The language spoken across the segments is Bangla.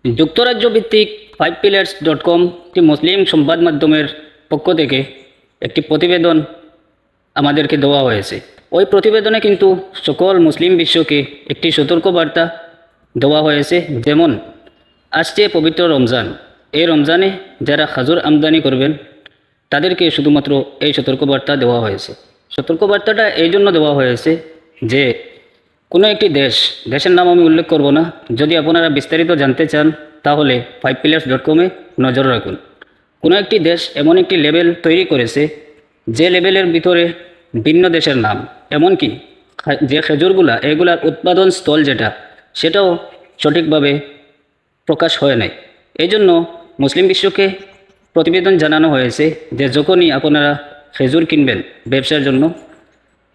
যুক্তরাজ্য ভিত্তিক 5pillars.com একটি মুসলিম সংবাদ মাধ্যমের পক্ষ থেকে একটি প্রতিবেদন আমাদেরকে দেওয়া হয়েছে। ওই প্রতিবেদনে কিন্তু সকল মুসলিম বিশ্বকে একটি সতর্কবার্তা দেওয়া হয়েছে। যেমন আসছে পবিত্র রমজান, এই রমজানে যারা খাজুর আমদানি করবেন তাদেরকে শুধুমাত্র এই সতর্কবার্তা দেওয়া হয়েছে। সতর্কবার্তাটা এই জন্য দেওয়া হয়েছে যে কোনো একটি দেশের নাম আমি উল্লেখ করব না, যদি আপনারা বিস্তারিত জানতে চান তাহলে 5pillars.com-এ নজর রাখুন। কোনো একটি দেশ এমন একটি লেবেল তৈরি করেছে যে লেবেলের ভিতরে ভিন্ন দেশের নাম, এমনকি যে খেজুরগুলা এগুলার উৎপাদন স্থল সেটাও সঠিকভাবে প্রকাশ হয় নাই। এই জন্য মুসলিম বিশ্বকে প্রতিবেদন জানানো হয়েছে যে যখনই আপনারা খেজুর কিনবেন ব্যবসার জন্য,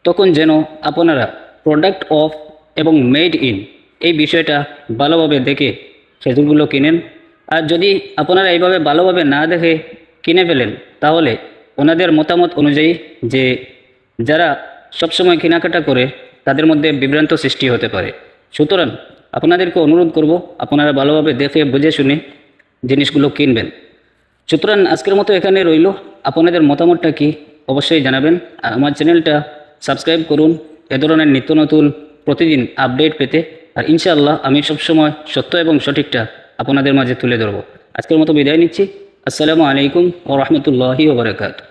তখন যেন আপনারা প্রোডাক্ট অফ এবং মেড ইন এই বিষয়টা ভালোভাবে দেখে খেজুরগুলো কিনেন। আর যদি আপনারা এইভাবে ভালোভাবে না দেখে কিনে ফেলেন তাহলে ওনাদের মতামত অনুযায়ী যে যারা সবসময় কেনাকাটা করে তাদের মধ্যে বিভ্রান্ত সৃষ্টি হতে পারে। সুতরাং আপনাদেরকে অনুরোধ করব আপনারা ভালোভাবে দেখে বুঝে শুনে জিনিসগুলো কিনবেন। সুতরাং আজকের মতো এখানে রইল, আপনাদের মতামতটা কি অবশ্যই জানাবেন। আর আমার চ্যানেলটা সাবস্ক্রাইব করুন এ ধরনের নিত্য নতুন প্রতিদিন আপডেট পেতে। আর ইনশাআল্লাহ আমি সবসময় সত্য এবং সঠিকটা আপনাদের মাঝে তুলে ধরব। আজকের মতো বিদায় নিচ্ছি। আসসালামু আলাইকুম ওয়া রাহমাতুল্লাহি ওয়া বারাকাতুহু।